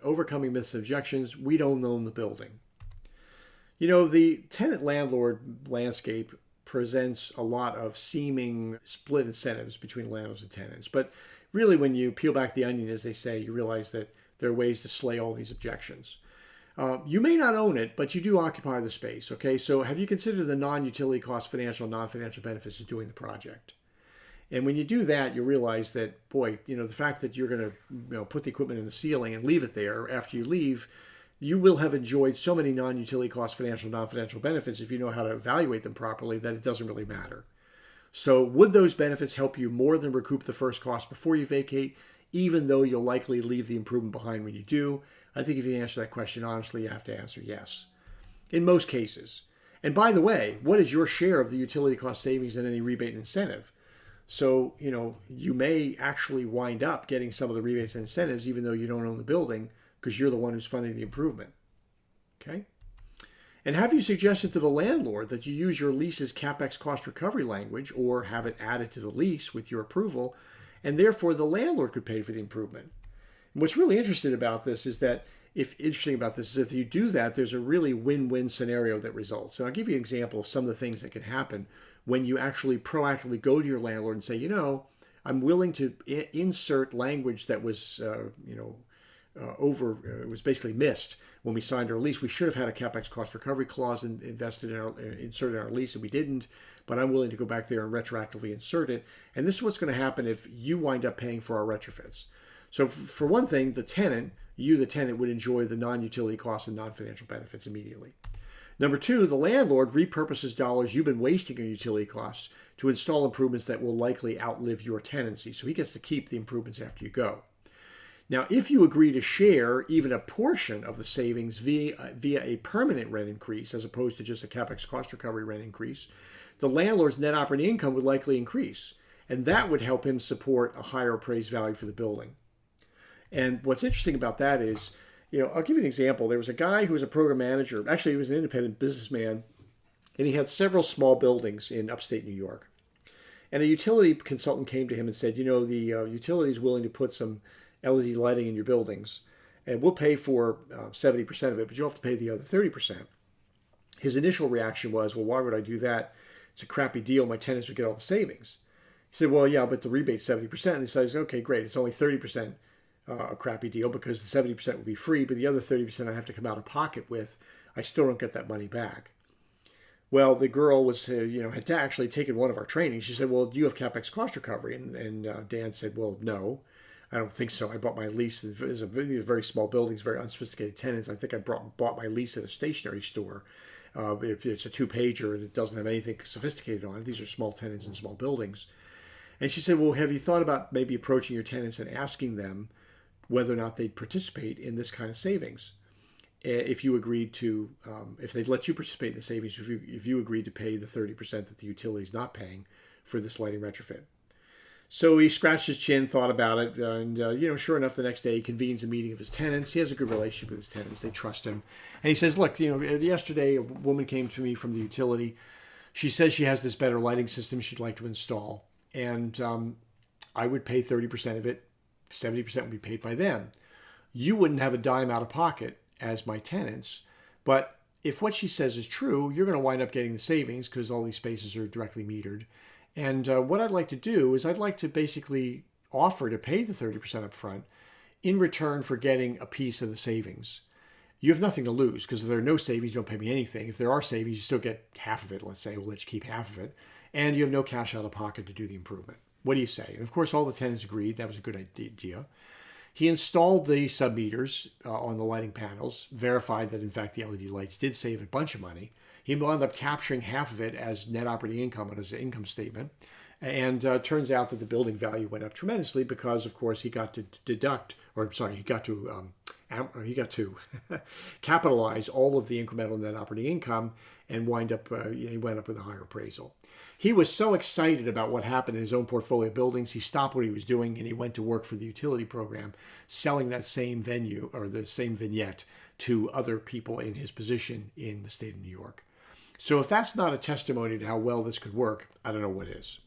overcoming myths and objections. We don't own the building. You know, the tenant-landlord landscape presents a lot of seeming split incentives between landlords and tenants. But really, when you peel back the onion, as they say, you realize that there are ways to slay all these objections. You may not own it, but you do occupy the space. Okay, so have you considered the non-utility cost, financial, non-financial benefits of doing the project? And when you do that, you realize that, boy, you know, the fact that you're going to put the equipment in the ceiling and leave it there after you leave, you will have enjoyed so many non-utility cost, financial, non-financial benefits if you know how to evaluate them properly that it doesn't really matter. So would those benefits help you more than recoup the first cost before you vacate, even though you'll likely leave the improvement behind when you do? I think if you answer that question honestly, you have to answer yes. In most cases. And by the way, what is your share of the utility cost savings and any rebate and incentive? So, you know, you may actually wind up getting some of the rebates and incentives even though you don't own the building because you're the one who's funding the improvement. Okay? And have you suggested to the landlord that you use your lease's CapEx cost recovery language or have it added to the lease with your approval, and therefore the landlord could pay for the improvement? And what's really interesting about this is if you do that, there's a really win-win scenario that results. And I'll give you an example of some of the things that can happen when you actually proactively go to your landlord and say, you know, I'm willing to insert language that was, it was basically missed when we signed our lease. We should have had a CapEx cost recovery clause inserted in our lease, and we didn't. But I'm willing to go back there and retroactively insert it. And this is what's going to happen if you wind up paying for our retrofits. So for one thing, the tenant would enjoy the non-utility costs and non-financial benefits immediately. Number two, the landlord repurposes dollars you've been wasting on utility costs to install improvements that will likely outlive your tenancy. So he gets to keep the improvements after you go. Now, if you agree to share even a portion of the savings via a permanent rent increase, as opposed to just a CapEx cost recovery rent increase, the landlord's net operating income would likely increase. And that would help him support a higher appraised value for the building. And what's interesting about that is, you know, I'll give you an example. There was a guy who was a program manager. Actually, he was an independent businessman, and he had several small buildings in upstate New York. And a utility consultant came to him and said, you know, the utility is willing to put some LED lighting in your buildings, and we'll pay for 70% of it, but you'll have to pay the other 30%. His initial reaction was, well, why would I do that? It's a crappy deal. My tenants would get all the savings. He said, well, yeah, but the rebate's 70%. And he says, okay, great. It's only 30%. A crappy deal because the 70% would be free, but the other 30% I have to come out of pocket with. I still don't get that money back. Well, the girl was, had actually taken one of our trainings. She said, well, do you have CapEx cost recovery? And Dan said, well, no, I don't think so. I bought my lease. These are very small buildings, very unsophisticated tenants. I think I bought my lease at a stationery store. It's a 2-pager and it doesn't have anything sophisticated on it. These are small tenants in small buildings. And she said, well, have you thought about maybe approaching your tenants and asking them whether or not they'd participate in this kind of savings? If you agreed to, if they'd let you participate in the savings, if you agreed to pay the 30% that the utility's not paying for this lighting retrofit. So he scratched his chin, thought about it, and sure enough, the next day he convenes a meeting of his tenants. He has a good relationship with his tenants; they trust him. And he says, "Look, yesterday a woman came to me from the utility. She says she has this better lighting system she'd like to install, and I would pay 30% of it. 70% would be paid by them. You wouldn't have a dime out of pocket as my tenants, but if what she says is true, you're going to wind up getting the savings because all these spaces are directly metered. And what I'd like to do is I'd like to basically offer to pay the 30% up front in return for getting a piece of the savings. You have nothing to lose because if there are no savings, you don't pay me anything. If there are savings, you still get half of it. Let's say we'll let you keep half of it. And you have no cash out of pocket to do the improvement. What do you say?" And of course, all the tenants agreed. That was a good idea. He installed the sub-meters on the lighting panels, verified that, in fact, the LED lights did save a bunch of money. He wound up capturing half of it as net operating income on his income statement. And turns out that the building value went up tremendously because, of course, he got to capitalize all of the incremental net operating income and he went up with a higher appraisal. He was so excited about what happened in his own portfolio of buildings, he stopped what he was doing and he went to work for the utility program, selling that same venue or the same vignette to other people in his position in the state of New York. So if that's not a testimony to how well this could work, I don't know what is.